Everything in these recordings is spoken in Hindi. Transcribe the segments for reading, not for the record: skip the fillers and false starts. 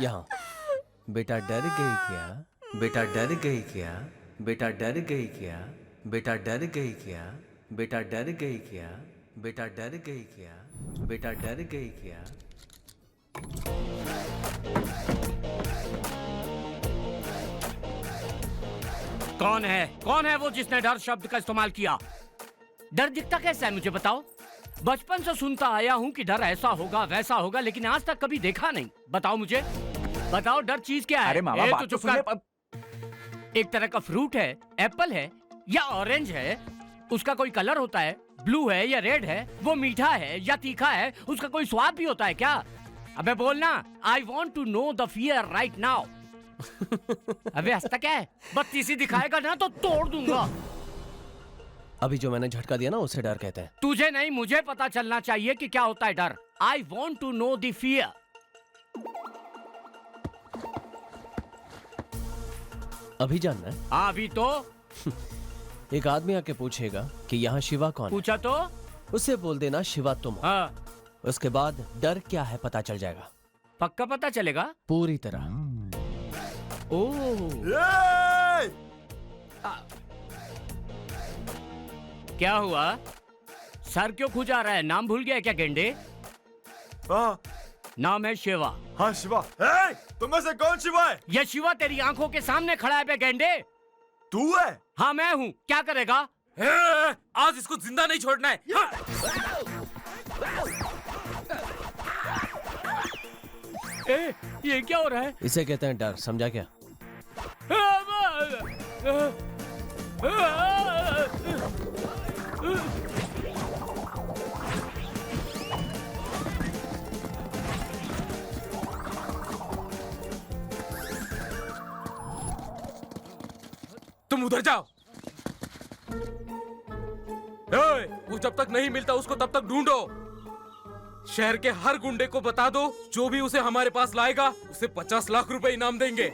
यहाँ बेटा डर गई क्या? बेटा डर गई क्या? बेटा डर गई क्या? बेटा डर गई क्या? बेटा डर गई क्या? बेटा डर गई क्या? बेटा डर गई क्या? कौन है? कौन है वो जिसने डर शब्द का इस्तेमाल किया? डर दिखता कैसा है मुझे बताओ। बचपन से सुनता आया हूँ कि डर ऐसा होगा वैसा होगा, लेकिन आज तक कभी देखा नहीं। बताओ मुझे, बताओ डर चीज क्या है? अरे मामा, बात तो सुनिए। एक तरह का फ्रूट है, एप्पल है या ऑरेंज है, उसका कोई कलर होता है, ब्लू है या रेड है, वो मीठा है या तीखा है, उसका कोई स्वाद भी होता है क्या? अबे बोलना, I want to know the fear right now. अबे हंसता क्या है? बत्तीसी दिखाएगा ना तो तोड़ दूंगा। अभी जो मैंने झटका दिया ना उसे डर कहते हैं। तुझे नहीं, मुझे पता चलना चाहिए कि क्या होता है डर। I want to know the fear. अभी जानना है? हाँ अभी तो। एक आदमी आके पूछेगा कि यहाँ शिवा कौन है? पूछा तो उससे बोल देना शिवा तुम हो। हाँ, उसके बाद डर क्या है पता चल जाएगा। पक्का पता चलेगा? पूरी तरह। ओह, क्या हुआ? सर क्यों खुजा रहा है? नाम भूल गया क्या गेंडे? हाँ नाम है शिवा। हाँ शिवा। तुम में से कौन शिवा है? ये शिवा तेरी आंखों के सामने खड़ा है बे गेंडे। तू है? हाँ मैं हूँ, क्या करेगा? आज इसको जिंदा नहीं छोड़ना है। ये क्या हो रहा है? इसे कहते हैं डर, समझा क्या? तुम उधर जाओ। वो जब तक नहीं मिलता उसको तब तक ढूंढो। शहर के हर गुंडे को बता दो, जो भी उसे हमारे पास लाएगा उसे 50 लाख रुपए इनाम देंगे।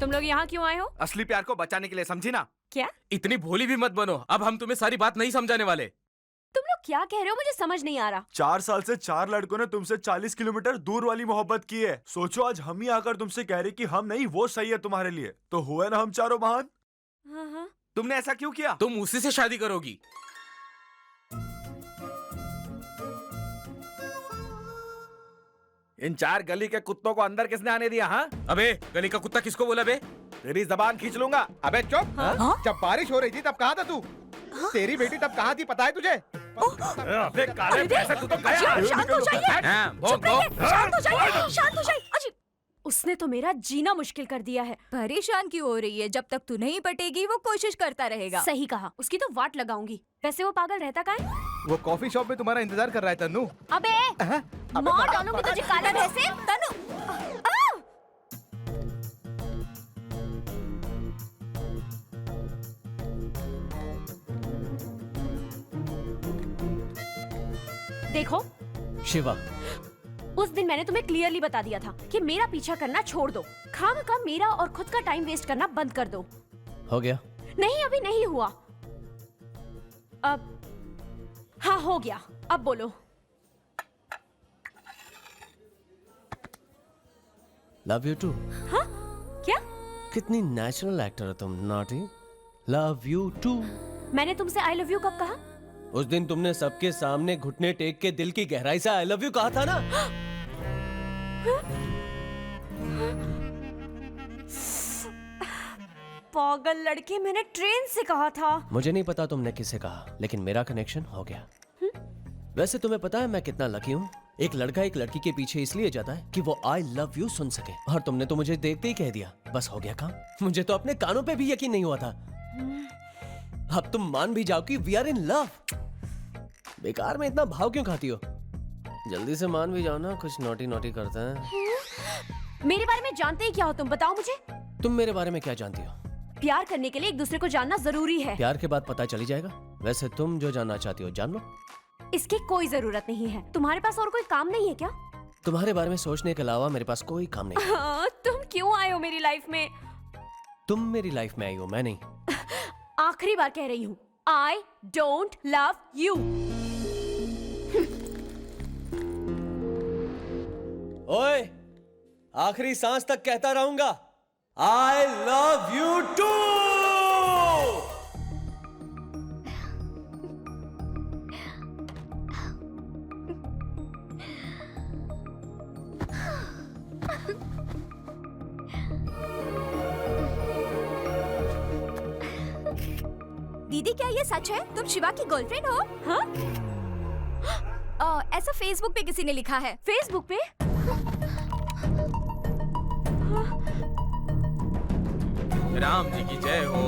तुम लोग यहाँ क्यों आए हो? असली प्यार को बचाने के लिए, समझी ना? क्या? इतनी भोली भी मत बनो। अब हम तुम्हें सारी बात नहीं समझाने वाले। तुम लोग क्या कह रहे हो? मुझे समझ नहीं आ रहा। 4 साल से 4 लड़कों ने तुमसे 40 किलोमीटर दूर वाली मोहब्बत की है। सोचो आज हम ही आकर तुमसे कह रहे कि हम नहीं, वो सही है तुम्हारे लिए। तो हुए ना हम चारों महान। हाँ। तुमने ऐसा क्यों किया? तुम उसी से शादी करोगी। इन 4 गली के कुत्तों को अंदर किसने आने दिया? हाँ अबे, गली का कुत्ता किसको बोला बे? तेरी जबान खींच लूंगा। अबे चुप। हाँ? जब बारिश हो रही थी तब कहाँ था तू? तेरी बेटी तब कहाँ थी पता है तुझे? अबे काले पैसे तू तो गया। शांत हो जाइए। हाँ, चुप रहिए, शांत हो जाइए, शांत हो जाइए। अजी, उसने तो मेरा जीना मुश्किल कर दिया है। परेशान क्यों हो रही है? जब तक तू नहीं पटेगी वो कोशिश करता रहेगा। सही कहा, उसकी तो वाट लगाऊंगी। वैसे वो पागल रहता कहाँ है? वो कॉफी शॉप में तुम्हारा इंतजार कर रहा है तन्नू। अबे मार डालूंगी तुझे काले भैंसे। तनु देखो शिवा, उस दिन मैंने तुम्हें क्लियरली बता दिया था कि मेरा पीछा करना छोड़ दो। खामखा मेरा और खुद का टाइम वेस्ट करना बंद कर दो। हो गया? नहीं अभी नहीं हुआ। अब हाँ हो गया। अब बोलो। Love you too. हाँ क्या? कितनी नेचुरल एक्टर हो तुम। नॉटी। Love you too. मैंने तुमसे आई लव यू कब कहा? उस दिन तुमने सबके सामने घुटने टेक के दिल की गहराई से आई लव यू कहा था ना। पागल लड़के, मैंने ट्रेन से कहा था। मुझे नहीं पता तुमने किसे कहा, लेकिन मेरा कनेक्शन हो गया। वैसे तुम्हें पता है मैं कितना लकी हूँ? एक लड़का एक लड़की के पीछे इसलिए जाता है कि वो आई लव यू सुन सके, और तुमने तो मुझे देखते ही कह दिया। बस हो गया काम। मुझे तो अपने कानों पे भी यकीन नहीं हुआ था। अब तुम मान भी जाओ कि वी आर इन लव। बेकार में इतना भाव क्यों खाती हो? जल्दी से मान भी जाओ ना, कुछ नोटी नोटी करते हैं। मेरे बारे में जानते ही क्या हो तुम? बताओ मुझे। तुम मेरे बारे में क्या जानती हो? प्यार करने के लिए एक दूसरे को जानना जरूरी है। प्यार के बाद पता चली जाएगा। वैसे तुम जो जानना चाहती हो जान लो। इसकी कोई जरूरत नहीं है। तुम्हारे पास और कोई काम नहीं है क्या? तुम्हारे बारे में सोचने के अलावा मेरे पास कोई काम नहीं है। तुम क्यों आए हो मेरी लाइफ में? तुम मेरी लाइफ में आई हो, मैं नहीं। आखिरी बार कह रही हूँ, आई डोंट लव यू। ओए, आखिरी सांस तक कहता रहूंगा, आई लव यू टू। दीदी क्या ये सच है? तुम शिवा की गर्लफ्रेंड हो? हाँ? ऐसा फेसबुक पे किसी ने लिखा है। फेसबुक पे? राम जी की जय हो।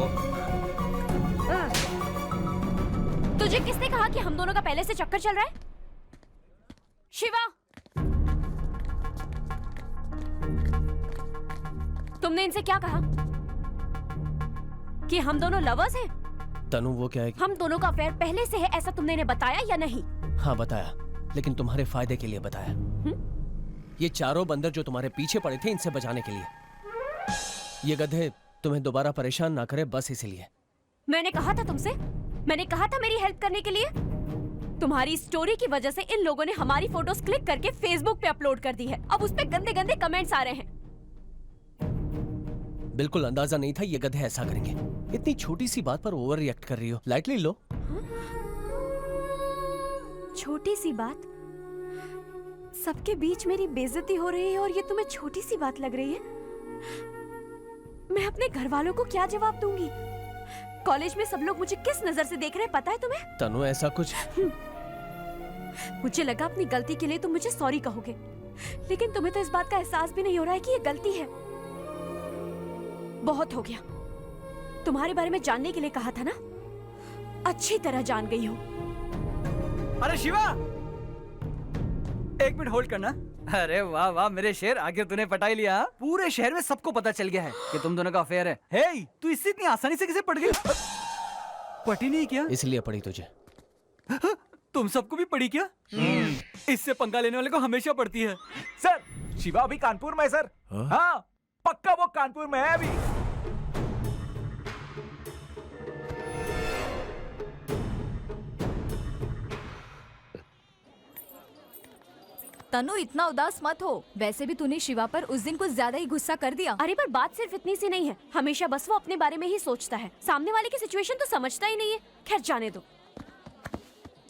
तुझे किसने कहा कि हम दोनों का पहले से चक्कर चल रहा है? शिवा, तुमने इनसे क्या कहा? कि हम दोनों लवर्स हैं? तनु वो क्या है? हम दोनों का अफेयर पहले से है ऐसा तुमने इन्हें बताया या नहीं? हाँ बताया, लेकिन तुम्हारे फायदे के लिए बताया। ये चारों बंदर जो तुम्हारे पीछे पड़े थे इनसे बचाने के लिए। ये गधे तुम्हें दोबारा परेशान ना करे बस इसलिए। मैंने कहा था तुमसे, मैंने कहा था मेरी हेल्प करने के लिए। तुम्हारी स्टोरी की वजह से इन लोगों ने हमारी फोटोज क्लिक करके फेसबुक पे अपलोड कर दी है। अब उस पे गंदे गंदे कमेंट्स आ रहे हैं। बिल्कुल अंदाजा नहीं था ये गधे ऐसा करेंगे। इतनी छोटी सी बात पर ओवर रिएक्ट कर रही हो, लाइटली लो। छोटी सी बात? सबके बीच मेरी बेइज्जती हो रही है और ये तुम्हें छोटी सी बात लग रही है? मैं अपने घर वालों को क्या जवाब दूंगी? कॉलेज में सब लोग मुझे किस नजर से देख रहे हैं पता है तुम्हें? तनु ऐसा कुछ। मुझे लगा अपनी गलती के लिए तुम मुझे सॉरी कहोगे, लेकिन तुम्हें तो इस बात का एहसास भी नहीं हो रहा है कि ये गलती है। बहुत हो गया। तुम्हारे बारे में जानने के लिए कहा था ना, अच्छी तरह जान गई हूँ। अरे शिवा, एक मिनट होल्ड करना। अरे वाह वाह मेरे शेर, आखिर तूने पटा लिया। पूरे शहर में सबको पता चल गया है कि तुम दोनों का अफेयर है। हे, तू इससे इतनी आसानी से कैसे पट गई? पटी नहीं क्या? इसलिए पड़ी तुझे। तुम सबको भी पड़ी क्या? इससे पंगा लेने वाले को हमेशा पड़ती है। सर, शिवा अभी कानपुर में है सर। हाँ, पक्का वो कानपुर में है अभी। तनु इतना उदास मत हो। वैसे भी तूने शिवा पर उस दिन कुछ ज्यादा ही गुस्सा कर दिया। अरे पर बात सिर्फ इतनी सी नहीं है। हमेशा बस वो अपने बारे में ही सोचता है, सामने वाले की सिचुएशन तो समझता ही नहीं है। खैर जाने दो।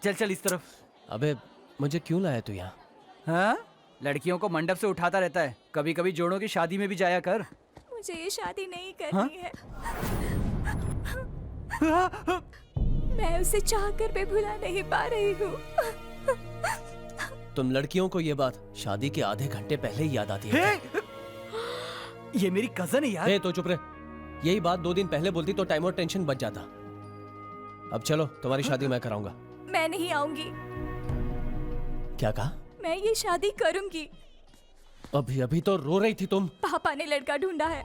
चल चल इस तरफ। अबे मुझे क्यों लाया तू यहाँ? हाँ? लड़कियों को मंडप से उठाता रहता है, कभी कभी जोड़ों की शादी में भी जाया कर। मुझे ये शादी नहीं करनी हाँ? है। मैं उसे चाहकर भी भुला नहीं पा रही हूँ। तुम लड़कियों को ये बात शादी के आधे घंटे पहले ही याद आती है। ये मेरी कजन है यार। हे तो चुप रहे। यही बात 2 दिन पहले बोलती तो टाइम और टेंशन बच जाता। अब चलो तुम्हारी शादी मैं कराऊंगा। मैं नहीं आऊंगी। क्या कहा? मैं ये शादी करूंगी। अभी अभी तो रो रही थी तुम। पापा ने लड़का ढूंढा है।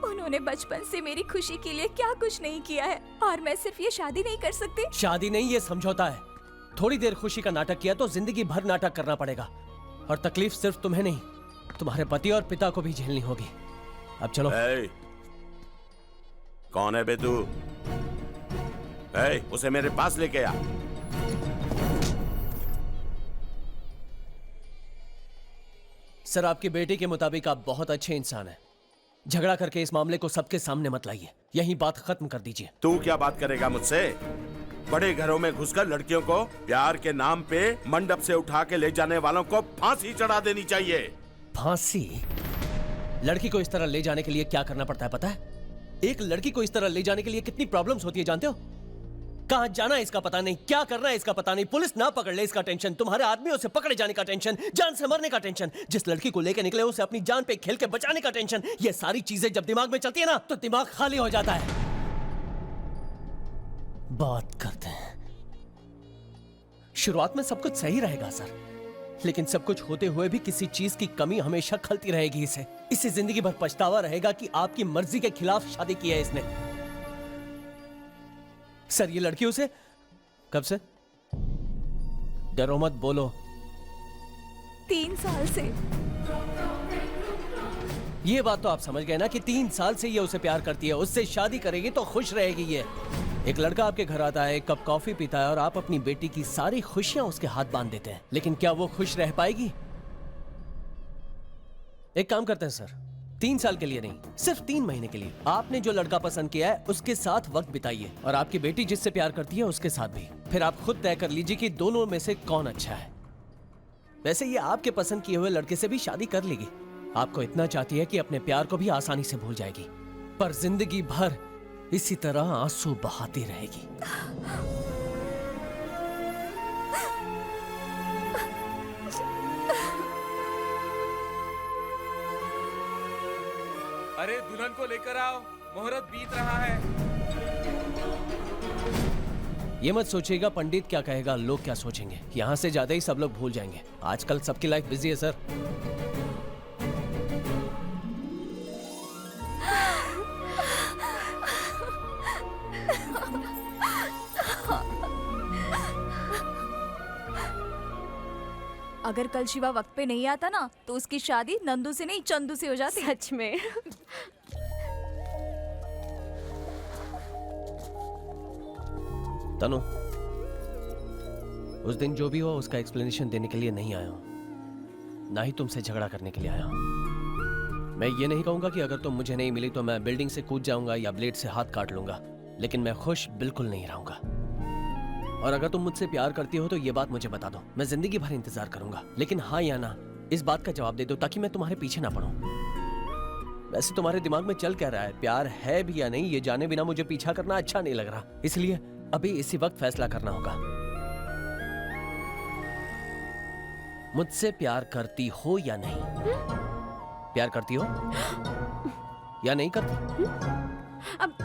उन्होंने बचपन से मेरी खुशी के लिए क्या कुछ नहीं किया है, और मैं सिर्फ ये शादी नहीं कर सकती। शादी नहीं, ये समझौता है। थोड़ी देर खुशी का नाटक किया तो जिंदगी भर नाटक करना पड़ेगा, और तकलीफ सिर्फ तुम्हें नहीं, तुम्हारे पति और पिता को भी झेलनी होगी। अब चलो। कौन है बे तू? उसे मेरे पास लेके आ। सर, आपकी बेटी के मुताबिक आप बहुत अच्छे इंसान हैं। झगड़ा करके इस मामले को सबके सामने मत लाइए, यही बात खत्म कर दीजिए। तू क्या बात करेगा मुझसे? बड़े घरों में घुसकर लड़कियों को प्यार के नाम पे मंडप से उठा के ले जाने वालों को फांसी चढ़ा देनी चाहिए। फांसी? लड़की को इस तरह ले जाने के लिए क्या करना पड़ता है पता है? एक लड़की को इस तरह ले जाने के लिए कितनी प्रॉब्लम्स होती है जानते हो? कहां जाना है इसका पता नहीं, क्या करना है इसका पता नहीं, पुलिस ना पकड़ ले इसका टेंशन, तुम्हारे आदमियों से पकड़े जाने का टेंशन, जान से मरने का टेंशन, जिस लड़की को लेकर निकले उसे अपनी जान पे खेल के बचाने का टेंशन। ये सारी चीजें जब दिमाग में चलती है ना तो दिमाग खाली हो जाता है। बात करते हैं। शुरुआत में सब कुछ सही रहेगा सर, लेकिन सब कुछ होते हुए भी किसी चीज की कमी हमेशा खलती रहेगी। इसे जिंदगी भर पछतावा रहेगा कि आपकी मर्जी के खिलाफ शादी की है इसने। सर, ये लड़की उसे कब से? डरो मत, बोलो। 3 साल से। ये बात तो आप समझ गए ना कि 3 साल से ये उसे प्यार करती है, उससे शादी करेगी तो खुश रहेगी। ये एक लड़का आपके घर आता है, एक कप कॉफी पीता है और आप अपनी बेटी की सारी खुशियां उसके हाथ बांध देते हैं, लेकिन क्या वो खुश रह पाएगी? एक काम करते हैं सर, 3 साल के लिए नहीं, सिर्फ 3 महीने के लिए आपने जो लड़का पसंद किया है उसके साथ वक्त बिताइए, और आपकी बेटी जिससे प्यार करती है उसके साथ भी। फिर आप खुद तय कर लीजिए कि दोनों में से कौन अच्छा है। वैसे ये आपके पसंद किए हुए लड़के से भी शादी कर लेगी। आपको इतना चाहती है कि अपने प्यार को भी आसानी से भूल जाएगी, पर जिंदगी भर इसी तरह आंसू बहाती रहेगी। अरे दुल्हन को लेकर आओ, मुहूर्त बीत रहा है। ये मत सोचिएगा पंडित क्या कहेगा, लोग क्या सोचेंगे। यहाँ से ज्यादा ही सब लोग भूल जाएंगे। आजकल सबकी लाइफ बिजी है सर। अगर कल शिवा वक्त पे नहीं आता ना तो उसकी शादी नंदू से नहीं चंदू से हो जाती। सच में। तनु, उस दिन जो भी हुआ उसका एक्सप्लेनेशन देने के लिए नहीं आया हूं, ना ही तुमसे झगड़ा करने के लिए आया हूं। मैं ये नहीं कहूंगा कि अगर तुम मुझे नहीं मिली तो मैं बिल्डिंग से कूद जाऊंगा या ब्लेड से हाथ काट लूंगा, लेकिन मैं खुश बिल्कुल नहीं रहूंगा। और अगर तुम मुझसे प्यार करती हो तो ये बात मुझे बता दो, मैं जिंदगी भर इंतजार करूंगा। लेकिन हाँ या ना इस बात का जवाब दे दो ताकि मैं तुम्हारे पीछे ना पड़ूं। वैसे तुम्हारे दिमाग में चल क्या रहा है, प्यार है भी या नहीं, ये जाने बिना मुझे पीछा करना अच्छा नहीं लग रहा, इसलिए अभी इसी वक्त फैसला करना होगा। मुझसे प्यार करती हो या नहीं? प्यार करती हो या नहीं करती? अब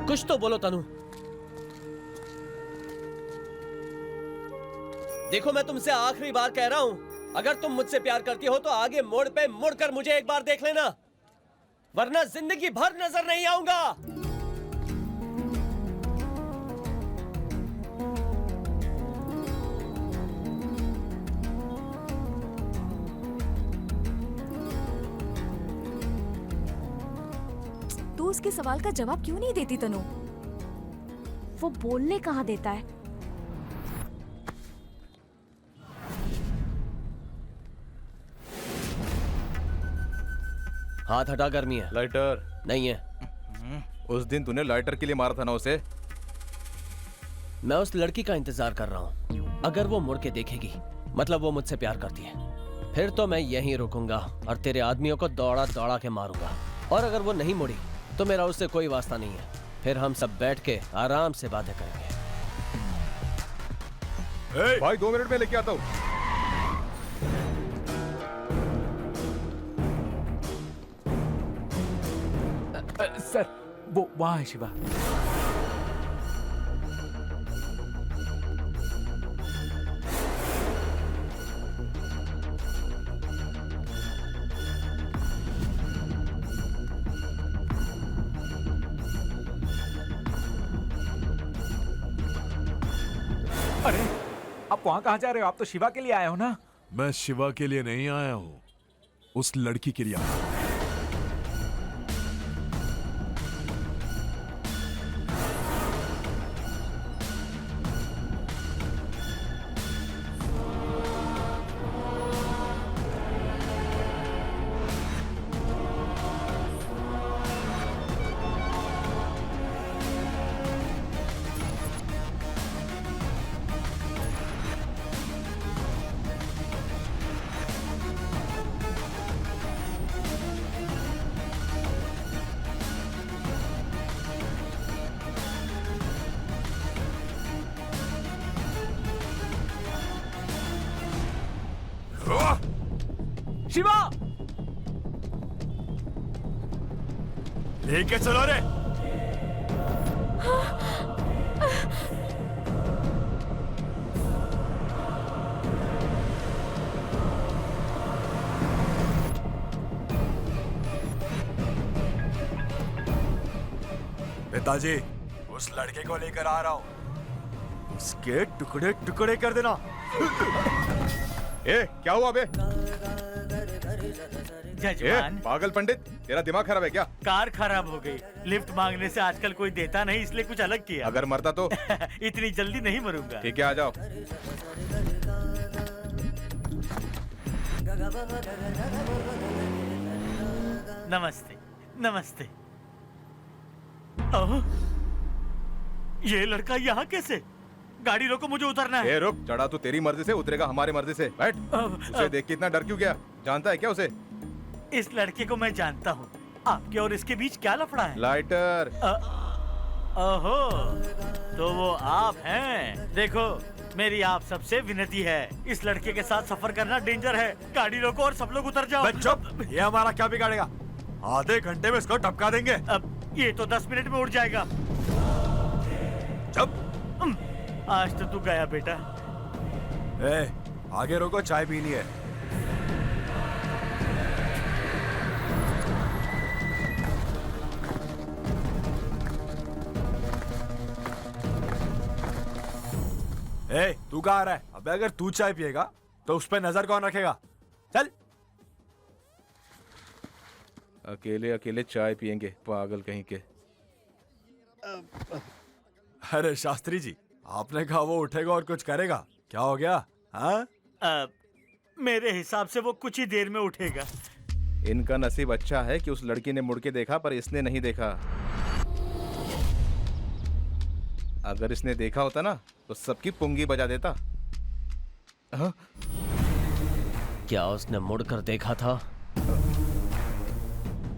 कुछ तो बोलो तनु। देखो मैं तुमसे आखिरी बार कह रहा हूं, अगर तुम मुझसे प्यार करती हो तो आगे मोड़ पे मुड़कर मुझे एक बार देख लेना, वरना जिंदगी भर नजर नहीं आऊंगा। तू उसके सवाल का जवाब क्यों नहीं देती तनु? वो बोलने कहाँ देता है? हाथ हटा, गर्मी है। लाइटर नहीं है। उस दिन तूने लाइटर के लिए मारा था ना उसे। मैं उस लड़की का इंतजार कर रहा हूँ। अगर वो मुड़ के देखेगी मतलब वो मुझसे प्यार करती है, फिर तो मैं यहीं रुकूंगा और तेरे आदमियों को दौड़ा दौड़ा के मारूंगा। और अगर वो नहीं मुड़ी तो मेरा उससे कोई वास्ता नहीं है, फिर हम सब बैठ के आराम से बातें करेंगे। भाई 2 मिनट में लेके आता हूँ। सर वो वहाँ है शिवा। अरे आप वहाँ कहाँ जा रहे हो? आप तो शिवा के लिए आए हो ना? मैं शिवा के लिए नहीं आया हूँ, उस लड़की के लिए आया हूँ। शिवा लेके चलो रे। पिताजी, उस लड़के को लेकर आ रहा हूं, उसके टुकड़े टुकड़े कर देना। ए क्या हुआ बे? जजमान, पागल पंडित, तेरा दिमाग खराब है क्या? कार खराब हो गई। लिफ्ट मांगने से आजकल कोई देता नहीं, इसलिए कुछ अलग किया। अगर मरता तो? इतनी जल्दी नहीं मरूंगा। ठीक है, आ जाओ। नमस्ते नमस्ते। ओह, ये लड़का यहाँ कैसे? गाड़ी रोको, मुझे उतरना है। ए रुक, चढ़ा तू तेरी मर्जी से, उतरेगा हमारी मर्जी से। बैठ। उसे देख के इतना डर क्यों गया? जानता है क्या उसे? इस लड़के को मैं जानता हूँ। आपके और इसके बीच क्या लफड़ा है? लाइटर। ओहो, तो वो आप हैं। देखो, मेरी आप सबसे विनती है, इस लड़के के साथ सफर करना डेंजर है। गाड़ी रोको और सब लोग उतर जाओ। चुप, ये हमारा क्या बिगाड़ेगा? आधे घंटे में इसको टपका देंगे। अब ये तो 10 मिनट में उड़ जाएगा। चुप। आज तो तू गया बेटा। ए, आगे रोको, चाय पीनी है। ए, तू कहाँ आ रहा है? अबे अगर तू चाय पिएगा तो उस पर नजर कौन रखेगा? चल। अकेले अकेले चाय पियेंगे, पागल कहीं के। अरे शास्त्री जी, आपने कहा वो उठेगा और कुछ करेगा, क्या हो गया? हाँ? मेरे हिसाब से वो कुछ ही देर में उठेगा। इनका नसीब अच्छा है कि उस लड़की ने मुड़ के देखा, पर इसने नहीं देखा। अगर इसने देखा होता ना तो सबकी पुंगी बजा देता। हाँ? क्या उसने मुड़कर देखा था?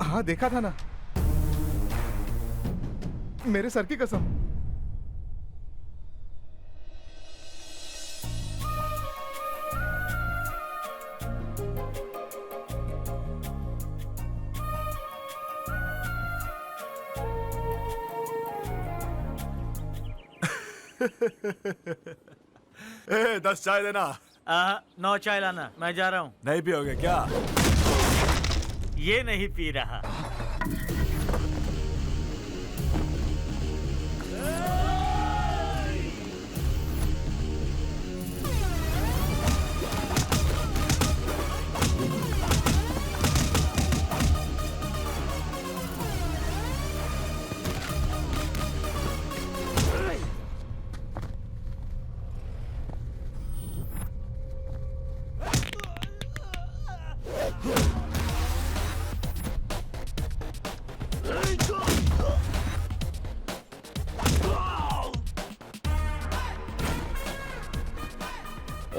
हाँ देखा था ना, मेरे सर की कसम। ए, 10 चाय देना। 9 चाय लाना, मैं जा रहा हूँ। नहीं पियोगे क्या? ये नहीं पी रहा।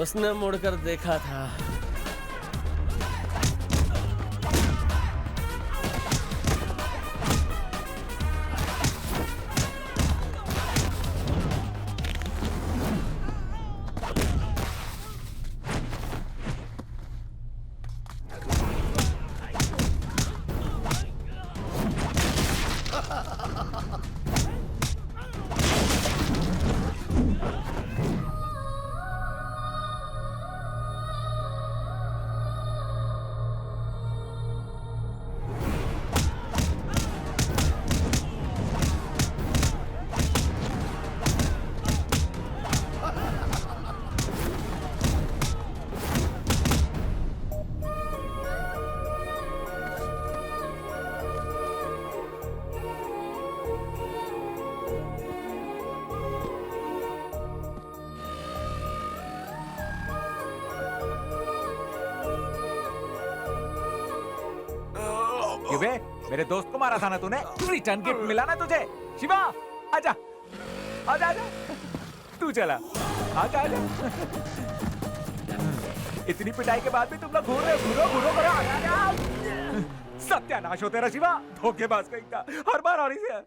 उसने मुड़कर देखा था। क्यों बे? मेरे दोस्त को मारा था ना तूने? रिटर्न गिफ्ट मिला ना तुझे? शिवा, आजा, आजा, आजा। तू चला, आजा, आजा। इतनी पिटाई के बाद भी तुम लोग घूर रहे हो, घूरो करो, आजा, आजा। सत्यानाश हो तेरा शिवा, धोखेबाज कहीं का। हर बार और इसे